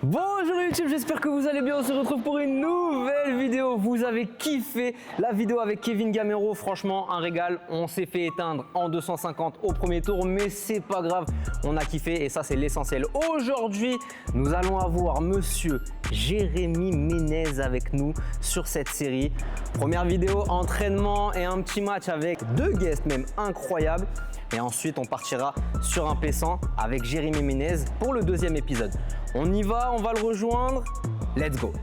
Bonjour YouTube, j'espère que vous allez bien. On se retrouve pour une nouvelle vidéo. Vous avez kiffé la vidéo avec Kevin Gamero. Franchement, un régal. On s'est fait éteindre en 250 au premier tour, mais c'est pas grave. On a kiffé et ça, c'est l'essentiel. Aujourd'hui, nous allons avoir monsieur Jérémy Ménez avec nous sur cette série. Première vidéo, entraînement et un petit match avec deux guests même incroyables. Et ensuite, on partira sur un P100 avec Jérémy Ménez pour le deuxième épisode. On y va, on va le rejoindre. Let's go!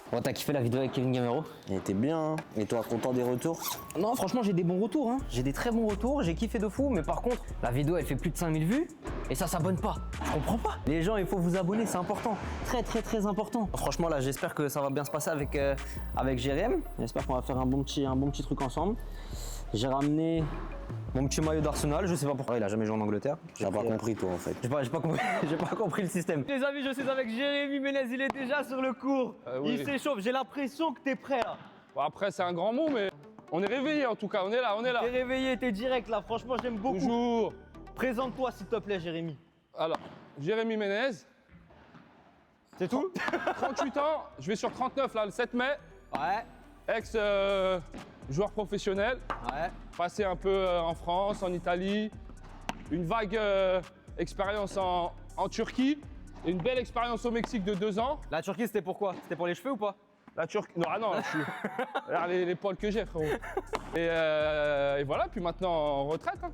Bon, t'as kiffé la vidéo avec Kevin Gamero? Elle était bien, hein. Et toi, content des retours? Non, franchement, j'ai des bons retours, hein. J'ai des très bons retours, j'ai kiffé de fou, mais par contre, la vidéo, elle fait plus de 5000 vues et ça s'abonne pas. Je comprends pas. Les gens, il faut vous abonner, c'est important. Très important. Franchement, là, j'espère que ça va bien se passer avec Jérém. J'espère qu'on va faire un bon petit truc ensemble. J'ai ramené mon petit maillot d'Arsenal, je sais pas pourquoi, il a jamais joué en Angleterre. J'ai pas compris, toi, en fait. J'ai pas compris le système. Les amis, je suis avec Jérémy Ménez, il est déjà sur le cours. Oui. Il s'échauffe, j'ai l'impression que t'es prêt là. Bon, après, c'est un grand mot, mais on est réveillé en tout cas. On est là. T'es réveillé, t'es direct là, franchement j'aime beaucoup. Bonjour. Présente-toi s'il te plaît Jérémy. Alors, Jérémy Ménez, C'est tout? 38 ans, je vais sur 39 là, le 7 mai. Ouais, Ex-joueur professionnel, ouais. passé un peu en France, en Italie, une vague expérience en Turquie et une belle expérience au Mexique de 2 ans. La Turquie c'était pourquoi? C'était pour les cheveux ou pas? La Turquie, non, ah non, là, je suis. Regarde les poils que j'ai, frérot. Et voilà, puis maintenant en retraite. Hein.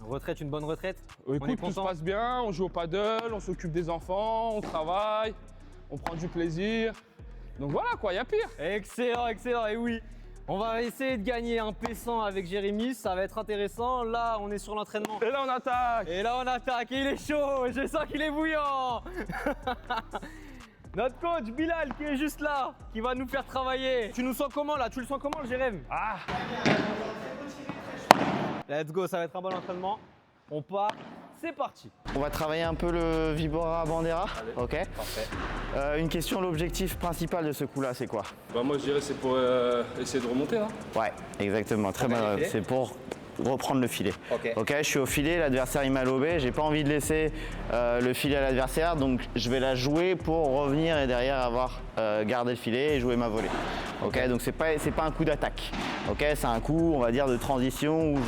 Retraite, une bonne retraite? Écoute, tout se passe bien, on joue au paddle, on s'occupe des enfants, on travaille, on prend du plaisir. Donc voilà quoi, il y a pire. Excellent, excellent, et oui. On va essayer de gagner un P100 avec Jérémy, ça va être intéressant. Là, on est sur l'entraînement. Et là on attaque. Et là, on attaque, et il est chaud, je sens qu'il est bouillant. Notre coach Bilal qui est juste là, qui va nous faire travailler. Tu nous sens comment là? Tu le sens comment le Jérémy? Ah, Let's go, ça va être un bon entraînement. On part, c'est parti. On va travailler un peu le Vibora Bandera. Ok. Parfait. Une question, l'objectif principal de ce coup-là, c'est quoi? bah moi je dirais c'est pour essayer de remonter. Hein. Ouais, exactement. Très gagner bonne. le filet. C'est pour reprendre le filet. Ok. Je suis au filet, l'adversaire il m'a lobé, j'ai pas envie de laisser le filet à l'adversaire, donc je vais la jouer pour revenir et derrière avoir gardé le filet et jouer ma volée. Ok, donc c'est pas un coup d'attaque. Ok, c'est un coup, on va dire, de transition où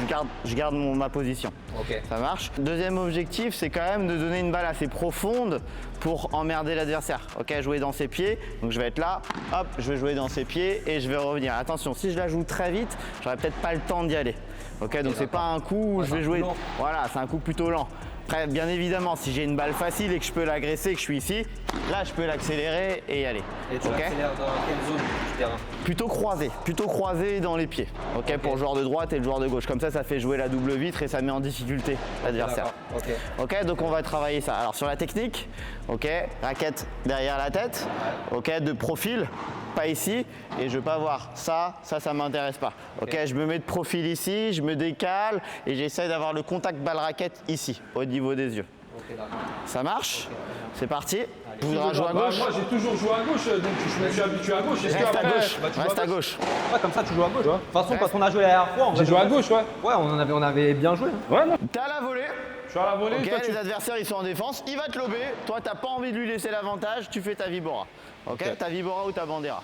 je garde ma position. Ok. Ça marche. Deuxième objectif, c'est quand même de donner une balle assez profonde pour emmerder l'adversaire. Ok, jouer dans ses pieds. Donc je vais être là, hop, je vais jouer dans ses pieds et je vais revenir. Attention, si je la joue très vite, j'aurai peut-être pas le temps d'y aller. Ok, donc c'est pas un coup où je vais jouer. lent. Voilà, c'est un coup plutôt lent. Après, bien évidemment, si j'ai une balle facile et que je peux l'agresser, que je suis ici, là je peux l'accélérer et y aller. Et tu Ok. accélères dans quelle zone du terrain? Plutôt croisé dans les pieds. Ok, pour le joueur de droite et le joueur de gauche. Comme ça fait jouer la double vitre et ça met en difficulté l'adversaire. D'accord, ok. Ok, donc on va travailler ça. Alors sur la technique, ok, raquette derrière la tête, ok, de profil, pas ici, et je veux pas voir ça m'intéresse pas. Ok, je me mets de profil ici, je me décale et j'essaie d'avoir le contact balle-raquette ici, au niveau des yeux. Ok, d'accord. Ça marche? C'est parti. Tu voudras jouer à Bah, gauche? moi j'ai toujours joué à gauche, donc je me suis habitué à gauche. Est-ce Reste à qu'après- gauche, bah, tu joues reste à gauche. Ouais, comme ça tu joues à gauche. De toute façon, quand on a joué la dernière fois, J'ai joué à gauche, ouais. Ouais, on avait bien joué. Hein. Ouais, non. T'es à la volée. Je suis à la volée, Ok, toi tu. les adversaires ils sont en défense, il va te lober, toi t'as pas envie de lui laisser l'avantage, tu fais ta Vibora. Ok, ta Vibora ou ta Bandera.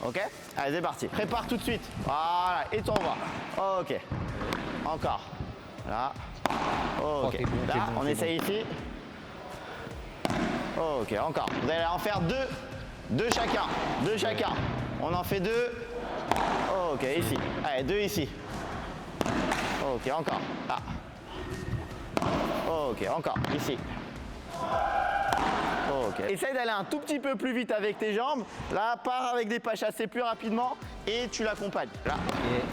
Ok, allez c'est parti, prépare tout de suite. Voilà, et t'envoies. Ok, encore. Là. Ok, t'es bon, là t'es bon, on t'es essaye ici. Ok, encore. Vous allez en faire deux chacun. On en fait deux. Ok, ici. Allez, deux ici. Ok, encore. Là. Ok, encore, ici. Ok. Essaye d'aller un tout petit peu plus vite avec tes jambes. Là, pars avec des pas chassés plus rapidement et tu l'accompagnes. Là.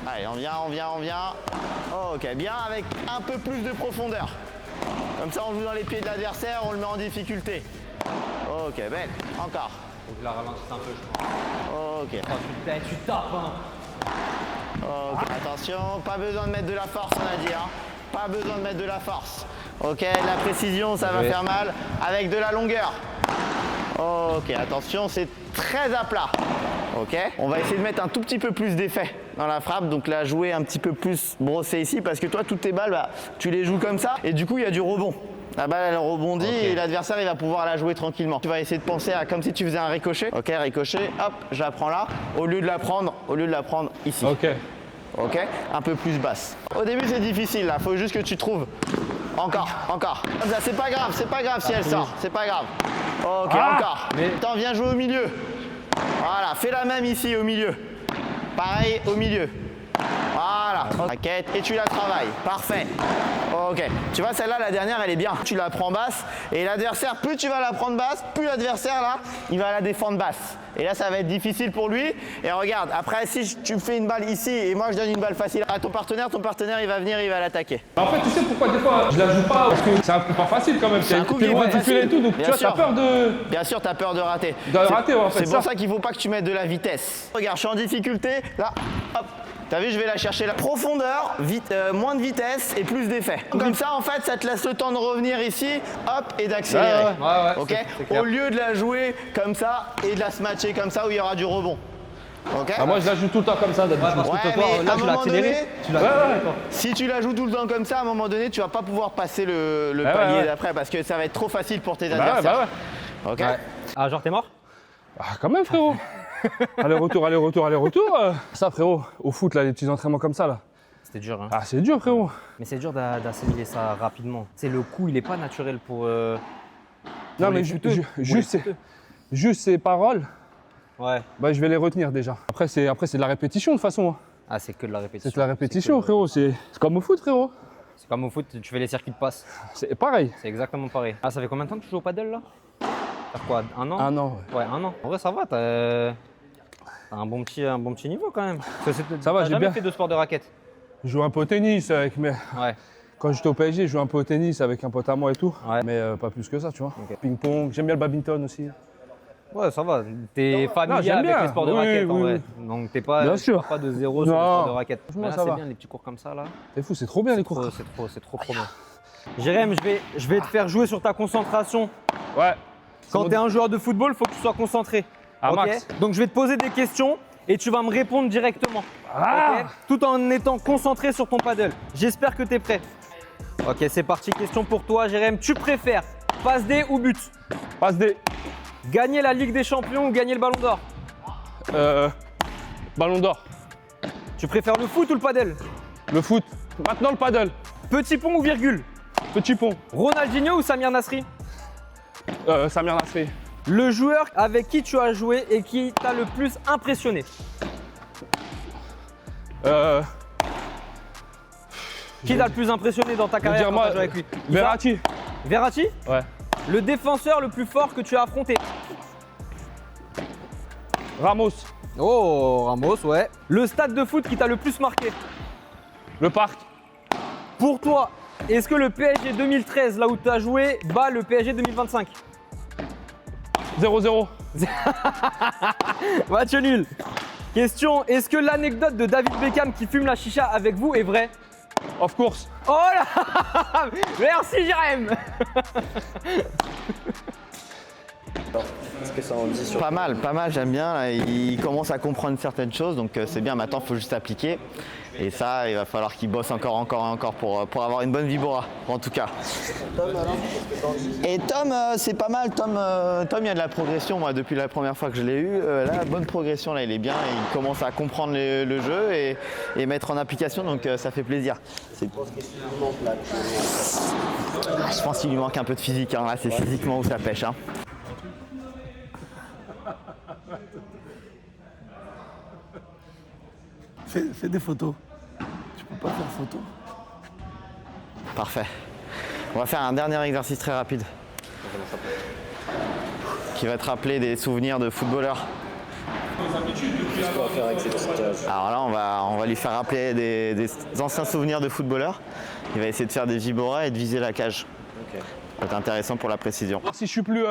Allez, on vient. Ok, bien avec un peu plus de profondeur. Comme ça, on joue dans les pieds de l'adversaire, on le met en difficulté. Ok, belle. Encore. Faut que je la ralentisse un peu, je crois. Ok. Oh, tu tapes, hein. Ok, attention, pas besoin de mettre de la force, on a dit. Hein. Pas besoin de mettre de la force. Ok, la précision, ça va faire mal. Avec de la longueur. Ok, attention, c'est très à plat. Ok, on va essayer de mettre un tout petit peu plus d'effet dans la frappe. Donc là, jouer un petit peu plus brossé ici parce que toi, toutes tes balles, bah, tu les joues comme ça et du coup, il y a du rebond. La balle, elle rebondit et l'adversaire, il va pouvoir la jouer tranquillement. Tu vas essayer de penser à comme si tu faisais un ricochet. Ok, ricochet, hop, je la prends là. Au lieu de la prendre ici. Ok. Ok, un peu plus basse. Au début, c'est difficile là. Faut juste que tu trouves. Encore. C'est pas grave si elle sort. C'est pas grave. Ok, encore. Attends, viens jouer au milieu. Voilà, fais la même ici au milieu. Pareil au milieu. Voilà, raquette et tu la travailles. Parfait. Ok, tu vois celle-là, la dernière, elle est bien. Tu la prends basse et l'adversaire, plus tu vas la prendre basse, plus l'adversaire là, il va la défendre basse. Et là, ça va être difficile pour lui. Et regarde, après, si tu fais une balle ici et moi je donne une balle facile à ton partenaire il va venir, il va l'attaquer. En fait, tu sais pourquoi des fois je la joue pas? Parce que c'est un coup pas facile quand même. C'est un coup qui t'es est loin pas du filet et facile. tout, donc Bien tu vois, sûr. t'as peur de. Bien sûr, t'as peur de rater. De rater, en fait, C'est pour ça. ça qu'il faut pas que tu mettes de la vitesse. Regarde, je suis en difficulté. Là, hop. T'as vu, je vais la chercher là. Profondeur, moins de vitesse et plus d'effet. Comme ça, en fait, ça te laisse le temps de revenir ici, hop, et d'accélérer. Ouais, Ok. c'est clair. Au lieu de la jouer comme ça et de la smatcher comme ça où il y aura du rebond. Ok. Ah, moi, je la joue tout le temps comme ça d'habitude. parce que Ouais, toi, mais là, à un tu l'as moment accéléré. donné, Tu l'as accéléré, toi. si tu la joues tout le temps comme ça, à un moment donné, tu vas pas pouvoir passer le Ouais, palier ouais. d'après parce que ça va être trop facile pour tes Bah ouais, adversaires. bah ouais. Ok. Ouais. Ah, genre, t'es mort? Ah, quand même, frérot. Aller-retour. Ça, frérot, au foot, là, les petits entraînements comme ça, là. C'était dur, hein. Ah, c'est dur, frérot. Mais c'est dur d'assimiler ça rapidement. C'est le coup, il est pas naturel pour. Non, les mais footeux. juste ces paroles, Ouais. bah, je vais les retenir déjà. Après, c'est de la répétition, de toute façon. Hein. Ah, c'est que de la répétition. C'est de la répétition, frérot. C'est comme au foot, frérot. C'est comme au foot, tu fais les circuits de passe. C'est pareil. C'est exactement pareil. Ah, ça fait combien de temps que tu joues au paddle là? Ça fait quoi? Un an? Un an, ouais. Ouais, un an. En vrai, ça va, t'as un bon petit niveau quand même. Ça va, T'as j'ai jamais bien. fait de sport de raquette? Je joue un peu au tennis avec mes. Ouais. Quand j'étais au PSG, je jouais un peu au tennis avec un pote à moi et tout. Ouais. Mais pas plus que ça, tu vois. Ok. Ping-pong, j'aime bien le badminton aussi. Ouais, ça va. T'es familier j'aime avec bien. les sports de Oui, raquette en oui, vrai. oui. Donc t'es pas, Bien tu sûr. pars pas de zéro sur les Non. sports de raquette. Franchement, Mais là, ça c'est va. bien les petits cours comme ça là. C'est fou, c'est trop bien les cours. C'est trop bien. Jérém, je vais te faire jouer sur ta concentration. Ouais. Quand tu es un joueur de football, il faut que tu sois concentré. Ah, Ok. max. Donc je vais te poser des questions et tu vas me répondre directement. Ah. Ok. Tout en étant concentré sur ton paddle. J'espère que tu es prêt. Ok, c'est parti. Question pour toi, Jérém. Tu préfères passe D ou but? Passe des. Gagner la Ligue des Champions ou gagner le Ballon d'Or? Ballon d'or. Tu préfères le foot ou le paddle? Le foot. Maintenant le paddle. Petit pont ou virgule? Petit pont. Ronaldinho ou Samir Nasri? Samir Nasri. Le joueur avec qui tu as joué et qui t'a le plus impressionné? Qui t'a le plus impressionné dans ta carrière quand t'as joué avec lui? Verratti. Verratti? Ouais. Le défenseur le plus fort que tu as affronté? Ramos. Oh, Ramos, ouais. Le stade de foot qui t'a le plus marqué? Le parc. Pour toi, est-ce que le PSG 2013, là où tu as joué, bat le PSG 2025? 0-0. Match nul. Question, est-ce que l'anecdote de David Beckham qui fume la chicha avec vous est vraie? Of course. Oh là! Merci Jérém. Est-ce que ça en dit sur... Pas mal, j'aime bien. Là, il commence à comprendre certaines choses, donc c'est bien. Maintenant, il faut juste appliquer. Et ça, il va falloir qu'il bosse encore pour avoir une bonne vibora, en tout cas. Et Tom, c'est pas mal. Tom, il y a de la progression, moi, depuis la première fois que je l'ai eu. Là, bonne progression, là, il est bien. Il commence à comprendre le jeu et mettre en application, donc ça fait plaisir. Je pense qu'il lui manque un peu de physique. Hein. Là, c'est physiquement où ça pêche. Hein. Fais des photos. Tu peux pas faire photo. Parfait. On va faire un dernier exercice très rapide. Qui va te rappeler des souvenirs de footballeurs. Alors là, on va lui faire rappeler des anciens souvenirs de footballeurs. Il va essayer de faire des viboras et de viser la cage. Ça va être intéressant pour la précision. Si je suis plus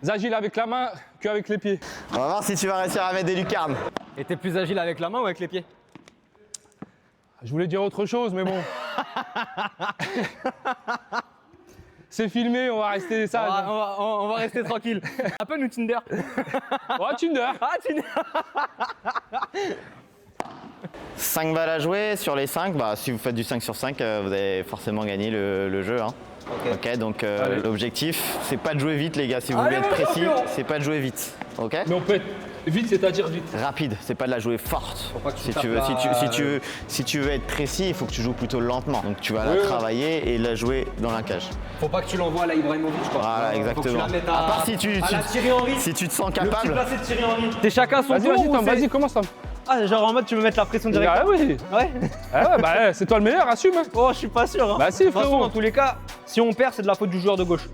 agile avec la main qu'avec les pieds. On va voir si tu vas réussir à mettre des lucarnes. Et t'es plus agile avec la main ou avec les pieds? Je voulais dire autre chose, mais bon. C'est filmé, on va rester ça. On va rester tranquille. Appelle-nous Tinder. Oh, Tinder. Ah, Tinder. 5 balles à jouer. Sur les 5, bah, si vous faites du 5 sur 5, vous avez forcément gagné le jeu. Hein. Ok, donc l'objectif, c'est pas de jouer vite, les gars. Si vous voulez être précis, c'est pas de jouer vite. Ok. Mais on peut être vite, c'est-à-dire vite. Rapide, c'est pas de la jouer forte. Faut pas que tu Si tu veux être précis, il faut que tu joues plutôt lentement. Donc tu vas la travailler et la jouer dans la cage. Faut pas que tu l'envoies à la Ibrahimovic, quoi. Voilà, Faut exactement. que tu la mettes À part si tu la Thierry Henry. si tu te sens Le petit capable. placé de Thierry Henry. T'es chacun son Vas-y, tour vas-y, ou Tom, c'est- vas-y, commence, Tom. Ah, genre en mode tu veux mettre la pression direct. Ah oui. Ouais. Ah ouais, bah c'est toi le meilleur, assume. Hein. Oh, je suis pas sûr. Hein. Bah si, De toute façon, frérot. dans tous les cas, si on perd, c'est de la faute du joueur de gauche.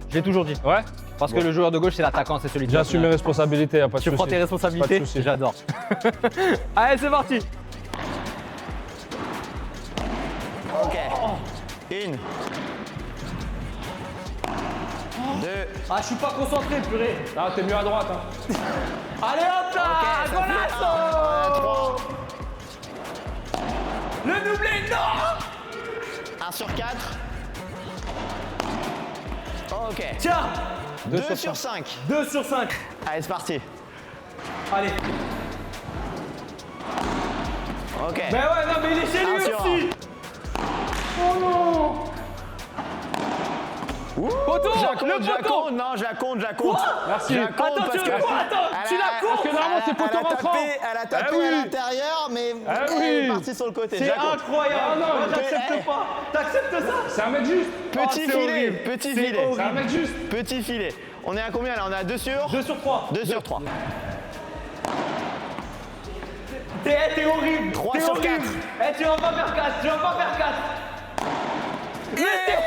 Je l'ai toujours dit. Ouais. Parce que le joueur de gauche, c'est l'attaquant, c'est celui qui J'assume mes responsabilités, y'a pas de Tu souci. prends tes responsabilités. Pas de souci. J'adore. Allez, c'est parti. Ok. 1. 2. Ah, je suis pas concentré, purée. Ah, t'es mieux à droite. Hein. Allez, hop là. Golasso. Le doublé, non. 1 sur 4. Ok. Tiens. 2 sur 5. 2 sur 5. Allez, c'est parti. Allez. Ok. Mais ouais, non, mais il est chez lui 1 sur aussi. Oh non. Poteau, Je la le compte, je la poteau. compte. Non, je la compte, je la compte. Merci. Je la compte Attends, parce tu que. la comptes, attends, tu la comptes. Parce que normalement, c'est poteau rentrant. Elle a tapé Ah oui. à l'intérieur, mais Ah elle est oui. partie sur le côté. Je C'est la compte. incroyable. Ah non, Moi, mais j'accepte pas. T'acceptes ça? C'est un mec juste. Petit c'est filet, horrible. petit C'est filet. C'est un mec juste. Petit filet. On est à combien là? On est à 2 sur 2 sur 3. 2 sur 3. T'es horrible. 3 T'es sur horrible. 4. Eh, tu vas pas faire 4. Tu vas pas faire 4. Le 4.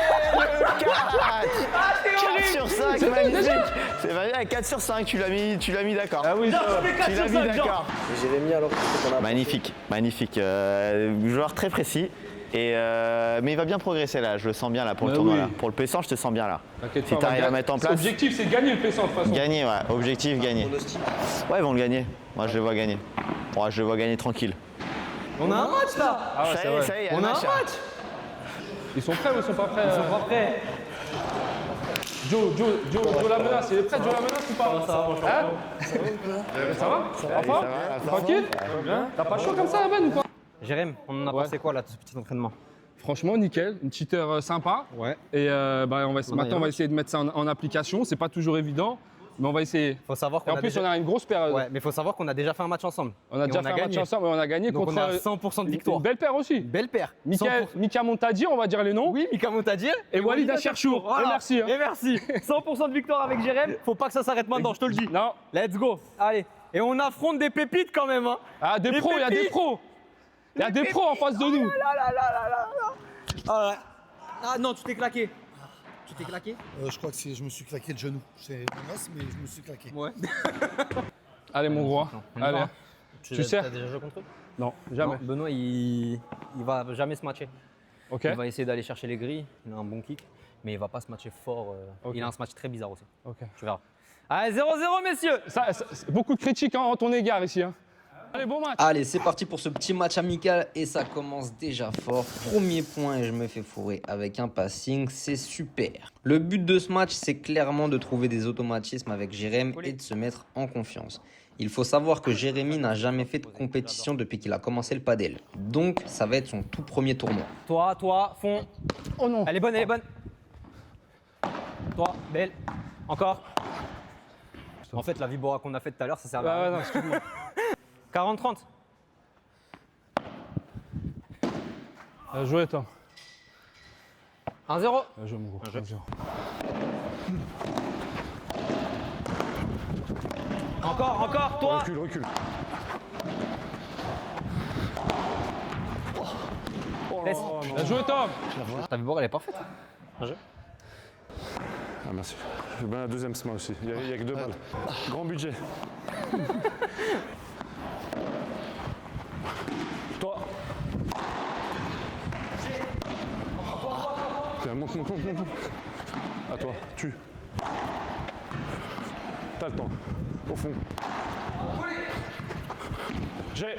Ah, t'es 4 horrible. sur 5, magnifique. C'est magnifique, 4 sur 5, tu l'as mis d'accord. Ah oui, Genre, ça va. tu fais 4 Tu sur l'as 5, mis genre. d'accord. Jérémy, alors, qu'est-ce qu'on a? Magnifique, magnifique. Joueur très précis. Et mais il va bien progresser là, je le sens bien là pour le Bah tournoi oui. là. Pour le P100, je te sens bien là. T'inquiète Si pas, t'arrives on va à mettre en gagner. place. L'objectif, c'est de gagner le P100 de toute façon. Gagner, ouais, objectif gagner. Ouais, ils vont le gagner. Moi, je les vois gagner. Ouais, je les vois gagner tranquille. On a un match là. Ah ouais, ça c'est y est, vrai. ça y est, il y a On le a un match. match. Ils sont prêts ou ils sont pas prêts Après. Joe la menace, il est prêt Joe la menace ou pas? Ça va, Hein? Ça va? La forme? la forme. Tranquille? T'as pas chaud comme ça, Ben ou pas? Jérém, on en a Ouais. pensé quoi là de ce petit entraînement? Franchement, nickel, une petite heure sympa. Ouais. Et bah, maintenant, on va match. essayer de mettre ça en application. C'est pas toujours évident, mais on va essayer. Faut savoir Et qu'on en a plus, déjà... on a une grosse période. Ouais, mais faut savoir qu'on a déjà fait un match ensemble. On a Et déjà fait un match gagné. ensemble et on a gagné Donc contre on a 100% de victoire. une belle paire aussi. Belle paire. Mika Montadir, on va dire les noms. Oui, Mika Montadir Et Walid Acherchour. Voilà. Et merci, hein. Et merci. 100% de victoire avec Jérém. Faut pas que ça s'arrête maintenant, je te le dis. Non. Let's go. Allez. Et on affronte des pépites quand même. Hein. Ah, des Les pros, il y a des pépites. pros. Il y a des pros en face de nous. Ah non, tu t'es claqué. Tu t'es claqué? Je crois que je me suis claqué le genou. C'est mon os, mais je me suis claqué. Ouais. Allez, mon gros. On y Allez. va. Tu sais? T'as déjà joué contre eux? Non, jamais. Non, Benoît, il va jamais se matcher. Ok. Il va essayer d'aller chercher les grilles. Il a un bon kick. Mais il va pas se matcher fort. Ok. Il a un match très bizarre aussi. Ok. Tu verras. Allez, 0-0, messieurs. C'est beaucoup de critiques en ton égard ici. Hein. Allez, bon match. Allez, c'est parti pour ce petit match amical et ça commence déjà fort. Premier point et je me fais fourrer avec un passing, c'est super. Le but de ce match, c'est clairement de trouver des automatismes avec Jérém et de se mettre en confiance. Il faut savoir que Jérémy n'a jamais fait de compétition depuis qu'il a commencé le padel. Donc, ça va être son tout premier tournoi. Toi, fond. Oh non. Elle est bonne, elle est bonne. Toi, belle. Encore. En fait, la vibora qu'on a faite tout à l'heure, ça servait à Ah ouais, rien. non, excuse-moi. 40-30. Bien joué, toi. 1-0. Bien joué, mon gros. Bien joué. Bien joué. Encore, toi. Recule. Laisse. Bien joué, Tom. Ta vibora, elle est parfaite. Ah merci. J'ai bien la deuxième semaine aussi. Il n'y a que 2 balles. Grand budget. Toi. Tiens, monte. À toi, tu. T'as le temps. Au fond. J'ai.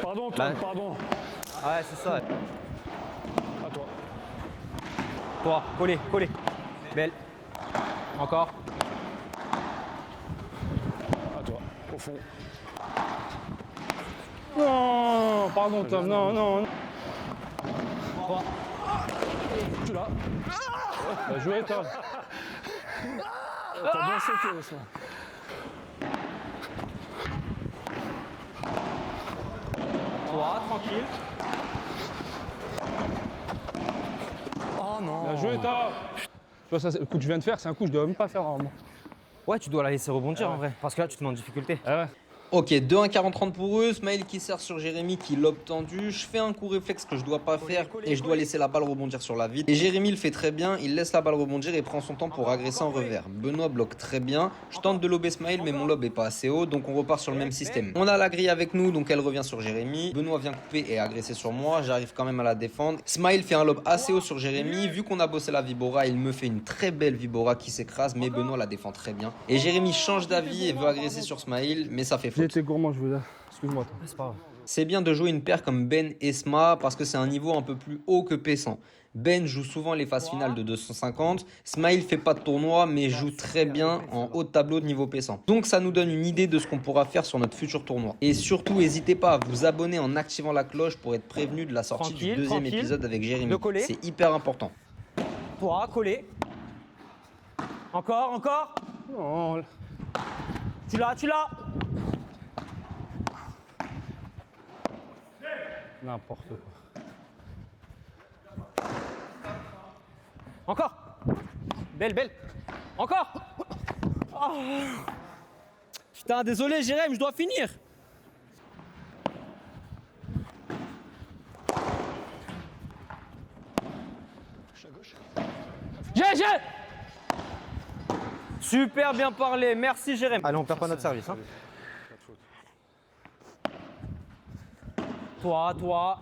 Pardon, Tom, Là. pardon. Ouais, c'est ça. Toi, collé, collé. Belle. Encore. À toi, au fond. Non, pardon Tom, non, non. Toi. Tu l'as. Bien joué Tom. T'as bien sauté, ça. Toi, tranquille. Oh non. Bien joué Tom. Tu vois, ça, le coup que je viens de faire, c'est un coup que je dois même pas faire normalement. Ouais, tu dois la laisser rebondir en vrai. Parce que là, tu te mets en difficulté. Ah ouais. Ok, 2-1 40-30 pour eux. Smile qui sert sur Jérémy qui lobe tendu. Je fais un coup réflexe que je dois pas faire et je dois laisser la balle rebondir sur la vitre. Et Jérémy le fait très bien. Il laisse la balle rebondir et prend son temps pour agresser en revers. Benoît bloque très bien. Je tente de lober Smile mais mon lob est pas assez haut donc on repart sur le même système. On a la grille avec nous donc elle revient sur Jérémy. Benoît vient couper et agresser sur moi. J'arrive quand même à la défendre. Smile fait un lob assez haut sur Jérémy. Vu qu'on a bossé la vibora, il me fait une très belle vibora qui s'écrase mais Benoît la défend très bien. Et Jérémy change d'avis et veut agresser sur Smile mais ça fait J'ai faute. été gourmand, je vous ai. Excuse-moi Tom. C'est pas grave. C'est bien de jouer une paire comme Ben et Sma parce que c'est un niveau un peu plus haut que P100. Ben joue souvent les phases finales de 250, Smile fait pas de tournoi mais joue très bien en haut de tableau de niveau P100. Donc ça nous donne une idée de ce qu'on pourra faire sur notre futur tournoi. Et surtout n'hésitez pas à vous abonner en activant la cloche pour être prévenu de la sortie Tranquille, du deuxième tranquille. épisode avec Jérémy. De coller. C'est hyper important. Toi, collé. Encore, encore. Non. Tu l'as, tu l'as. N'importe quoi. Encore. Belle, belle. Encore. Oh. Putain, désolé, Jérém, je dois finir. J'ai. Super bien parlé, merci Jérém. Allez, on perd pas notre service. Hein. Toi, toi.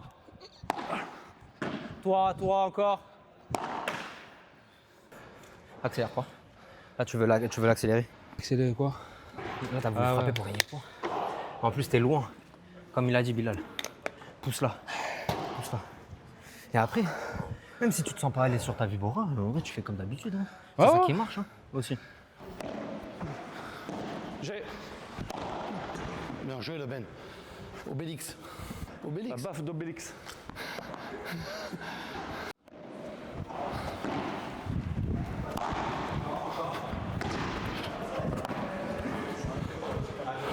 Toi, toi encore. Accélère pas. Là, tu veux l'accélérer. Accélérer quoi? Là, t'as voulu Ah frapper ouais. pour gagner le point. En plus, t'es loin. Comme il a dit Bilal. Pousse-la. Pousse-la. Et après, même si tu te sens pas aller sur ta vibora, en vrai, tu fais comme d'habitude. Hein. C'est ça qui marche, hein, aussi. J'ai. Bien joué, le Ben. Obélix. La Obélix. baffe d'Obélix.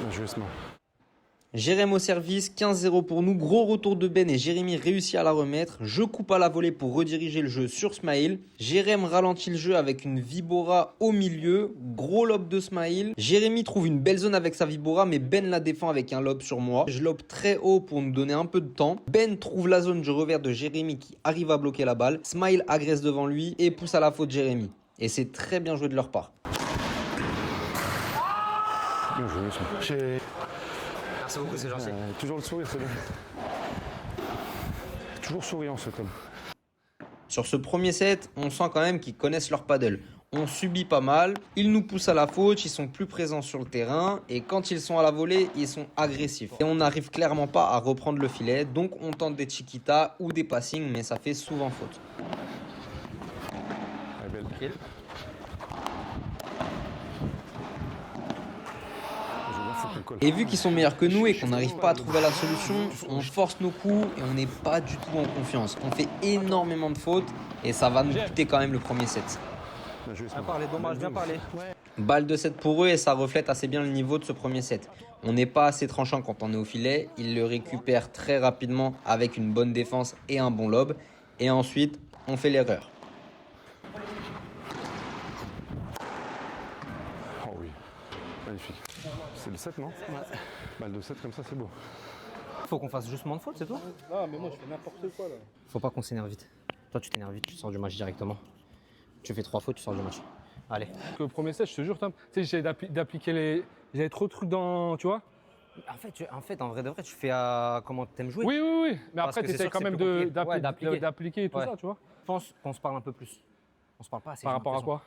Bien joué, Sma. Jérémy au service, 15-0 pour nous. Gros retour de Ben et Jérémy réussit à la remettre. Je coupe à la volée pour rediriger le jeu sur Smile. Jérémy ralentit le jeu avec une vibora au milieu. Gros lob de Smile. Jérémy trouve une belle zone avec sa vibora, mais Ben la défend avec un lob sur moi. Je lob très haut pour nous donner un peu de temps. Ben trouve la zone du revers de Jérémy qui arrive à bloquer la balle. Smile agresse devant lui et pousse à la faute Jérémy. Et c'est très bien joué de leur part. Bien joué, Sma. Merci beaucoup, c'est gentil. Toujours le sourire, c'est bien. Toujours souriant, cet homme. Sur ce premier set, on sent quand même qu'ils connaissent leur paddle. On subit pas mal, ils nous poussent à la faute, ils sont plus présents sur le terrain et quand ils sont à la volée, ils sont agressifs. Et on n'arrive clairement pas à reprendre le filet, donc on tente des chiquitas ou des passings, mais ça fait souvent faute. Elle est belle. Tranquille. Faut qu'on colle. Et vu qu'ils sont meilleurs que nous et qu'on n'arrive pas à trouver la solution, on force nos coups et on n'est pas du tout en confiance. On fait énormément de fautes et ça va nous coûter quand même le premier set. Bien joué, Sma. Bien parlé, dommage, bien parlé. Balle de 7 pour eux et ça reflète assez bien le niveau de ce premier set. On n'est pas assez tranchant quand on est au filet, ils le récupèrent très rapidement avec une bonne défense et un bon lob. Et ensuite, on fait l'erreur. Oh oui, magnifique. C'est le 7, non? Balle de 7 comme ça, c'est beau. Faut qu'on fasse juste moins de fautes, c'est tout. Non, mais moi je fais n'importe quoi là. Faut pas qu'on s'énerve vite. Toi, tu t'énerves vite, tu sors du match directement. Tu fais 3 fautes, tu sors du match. Allez. Le premier set, je te jure, Tom, tu sais, j'essayais d'appliquer les. J'avais trop de trucs dans. Tu vois? En fait, en vrai de vrai, tu fais à comment t'aimes jouer. Oui, oui, oui. Mais Parce après, que tu c'est essayes sûr quand que même c'est plus compliqué. Ouais, d'appliquer. d'appliquer et tout Ouais. ça, tu vois? Je pense qu'on se parle un peu plus. On se parle pas assez. Par j'ai rapport à l'impression.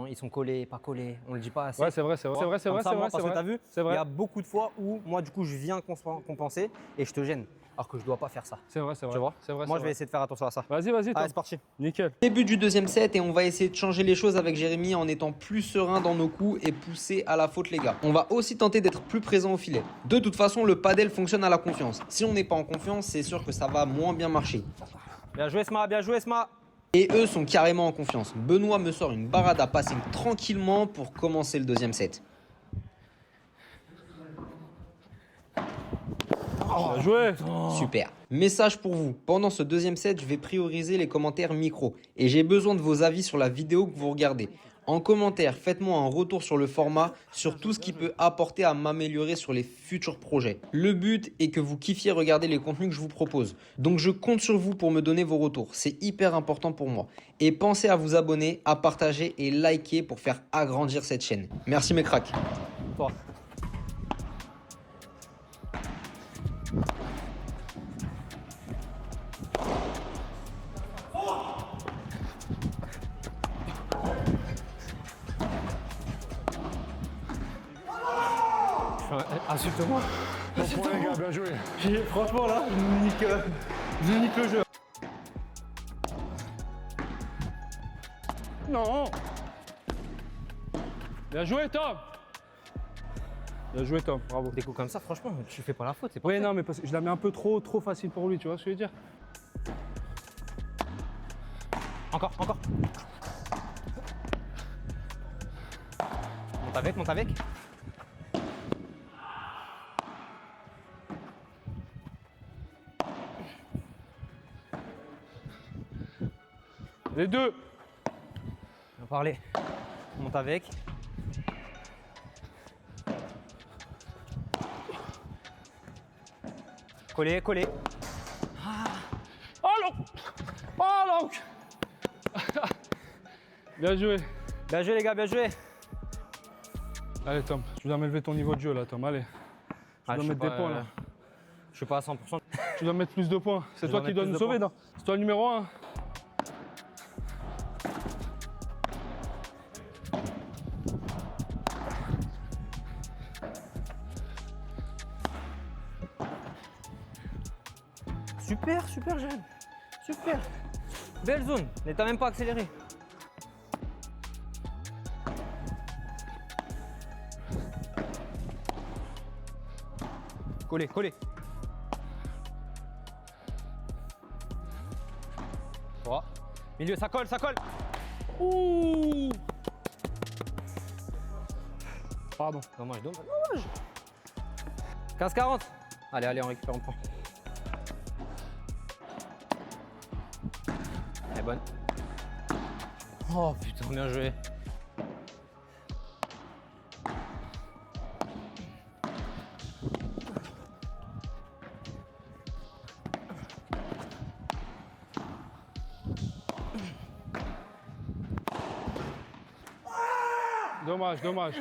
quoi? Ils sont collés, pas collés. On le dit pas assez. Ouais, c'est vrai, c'est vrai. C'est vrai, c'est Comme vrai, ça, c'est moi, vrai. parce que t'as vu, C'est il vrai. y a beaucoup de fois où moi, du coup, je viens compenser et je te gêne. alors que je dois pas faire ça. C'est vrai, c'est vrai. Tu vois? C'est vrai, Moi, c'est je vais vrai. essayer de faire attention à ça. Vas-y, vas-y, Allez, Tom. c'est parti. Nickel. Début du deuxième set et on va essayer de changer les choses avec Jérémy en étant plus serein dans nos coups et pousser à la faute les gars. On va aussi tenter d'être plus présent au filet. De toute façon, le padel fonctionne à la confiance. Si on n'est pas en confiance, c'est sûr que ça va moins bien marcher. Bien joué, Sma, bien joué, Sma. Et eux sont carrément en confiance. Benoît me sort une barade à passing tranquillement pour commencer le deuxième set. Bien joué. Super. Message pour vous. Pendant ce deuxième set, je vais prioriser les commentaires micro. Et j'ai besoin de vos avis sur la vidéo que vous regardez. En commentaire, faites-moi un retour sur le format, sur tout ce qui peut apporter à m'améliorer sur les futurs projets. Le but est que vous kiffiez regarder les contenus que je vous propose. Donc je compte sur vous pour me donner vos retours. C'est hyper important pour moi. Et pensez à vous abonner, à partager et liker pour faire agrandir cette chaîne. Merci mes cracks. Toi. Insulte-moi. Bon point, les gars, bien joué. Franchement, là, je nique le jeu. Non. Bien joué, Tom. Bien joué, Tom. Bravo. Des coups comme ça, franchement, tu fais pas la faute. C'est pas Oui, non, mais parce que je la mets un peu trop facile pour lui, tu vois ce que je veux dire? Encore, encore. Monte avec, monte avec. Les deux. On va parler. Monte avec. Coller, coller. Oh non. Oh non. Bien joué. Bien joué les gars, bien joué. Allez, Tom, tu dois m'élever ton niveau de jeu là, Tom. Allez. Tu dois mettre des points là. Je suis pas à 100%. Tu dois mettre plus de points. C'est Je toi dois qui mettre dois plus nous de sauver, points. non? C'est toi le numéro 1. Super, super jeune. Super. Belle zone. Mais t'as même pas accéléré. Coller, coller. Droit. Milieu, ça colle, ça colle. Ouh. Pardon. Dommage, dommage. 15-40. Allez, allez, on récupère, on prend. Elle est bonne. Oh putain, bien joué. Dommage, dommage.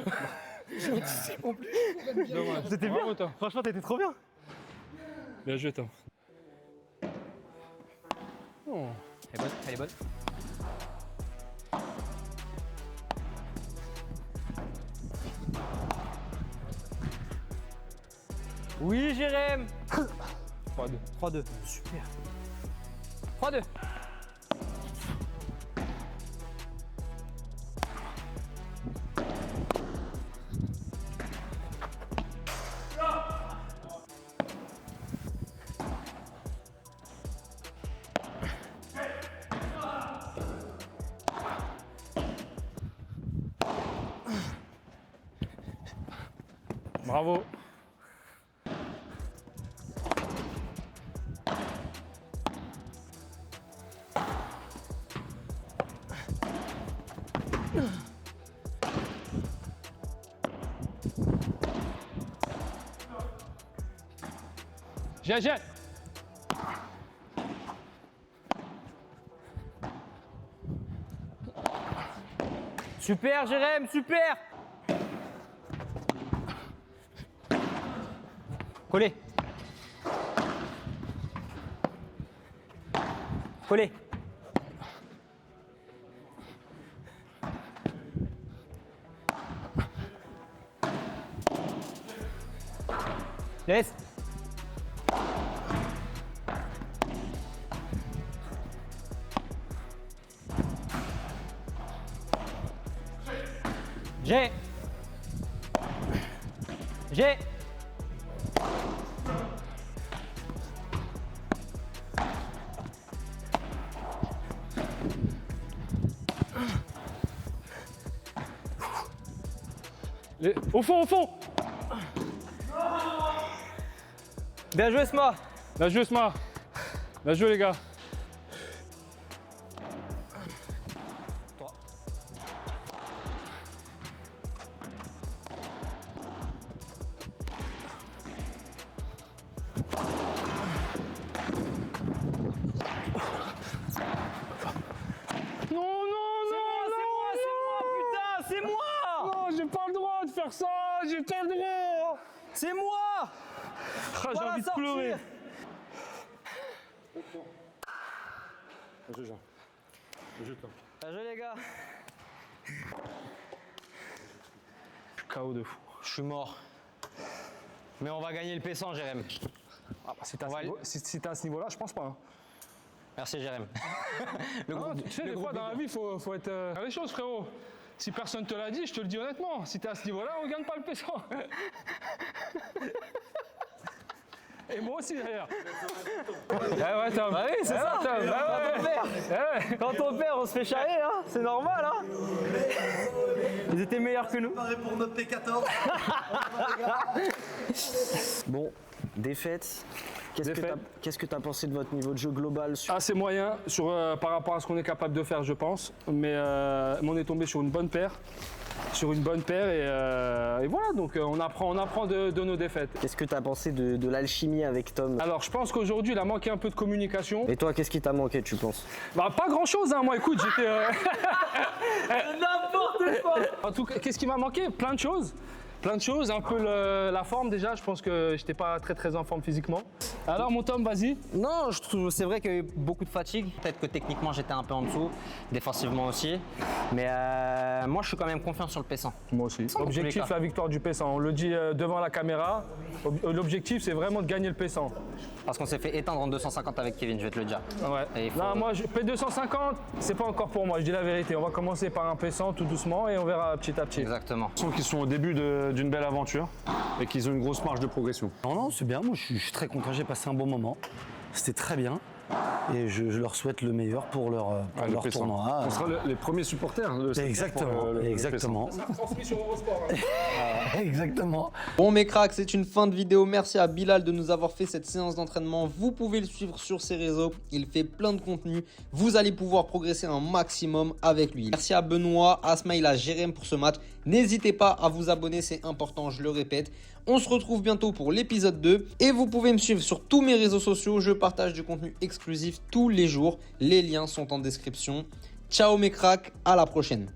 Dommage. C'était bien. Bravo, Tom. Franchement, t'étais trop bien. Bien joué, Tom. Oh. Elle est bonne, elle est bonne. Oui, Jérém. 3-2. 3-2. Super. 3-2. Bravo. GG. Super, Jérém, super. Collez. Collez. Laisse. J'ai. Au fond, au fond. Bien joué, Sma. Bien joué, Sma. Bien joué, les gars. C'est moi. Non, j'ai pas le droit de faire ça, j'ai pas le droit. C'est moi. Ah, j'ai envie de pleurer. Bien joué, les gars. Je suis KO de fou. Je suis mort. Mais on va gagner le P100, Jérém. Ah, bah, si t'es à ce niveau-là, je pense pas. Hein. Merci, Jérém. Tu sais, des fois dans la vie, faut être faire les choses, frérot. Si personne te l'a dit, je te le dis honnêtement. Si t'es à ce niveau-là, on gagne pas le P100. Et moi aussi d'ailleurs. Ouais, Tom. Ah oui, c'est ça. Tom. Quand on perd, on se fait charrier, hein. C'est normal, hein. Ils étaient meilleurs que nous. Pour notre T14. Bon, défaite. Qu'est-ce que tu as pensé de votre niveau de jeu global Assez moyen par rapport à ce qu'on est capable de faire, je pense. Mais on est tombé sur une bonne paire. Et voilà, donc on apprend de nos défaites. Qu'est-ce que tu as pensé de l'alchimie avec Tom? Alors je pense qu'aujourd'hui il a manqué un peu de communication. Et toi, qu'est-ce qui t'a manqué, tu penses? Bah pas grand chose, hein. Moi écoute, j'étais... N'importe quoi. En tout cas, qu'est-ce qui m'a manqué? Plein de choses, un peu la forme déjà, je pense que j'étais pas très en forme physiquement. Alors mon Tom, vas-y. Non, je trouve, c'est vrai qu'il y a eu beaucoup de fatigue. Peut-être que techniquement j'étais un peu en dessous, défensivement aussi. Mais moi je suis quand même confiant sur le P100. Moi aussi. Objectif, la victoire du P100. On le dit devant la caméra. L'objectif, c'est vraiment de gagner le P100. Parce qu'on s'est fait éteindre en 250 avec Kevin, je vais te le dire. Ouais. Et il faut- Non, moi, P250, c'est pas encore pour moi, je dis la vérité. On va commencer par un P100 tout doucement et on verra petit à petit. Exactement. Je sens qu'ils sont au début d'une belle aventure et qu'ils ont une grosse marge de progression. Non, c'est bien. Moi, je suis très content. J'ai passé un bon moment. C'était très bien. Et je leur souhaite le meilleur pour leur Le P100. tournoi. On sera les premiers supporters. Exactement. Exactement. Transmis sur Eurosport. Exactement. Bon mes cracks, c'est une fin de vidéo. Merci à Bilal de nous avoir fait cette séance d'entraînement. Vous pouvez le suivre sur ses réseaux. Il fait plein de contenu. Vous allez pouvoir progresser un maximum avec lui. Merci à Benoît, à Smaïl, à Jérém pour ce match. N'hésitez pas à vous abonner, c'est important, je le répète. On se retrouve bientôt pour l'épisode 2. Et vous pouvez me suivre sur tous mes réseaux sociaux. Je partage du contenu exclusif tous les jours. Les liens sont en description. Ciao mes cracks, à la prochaine.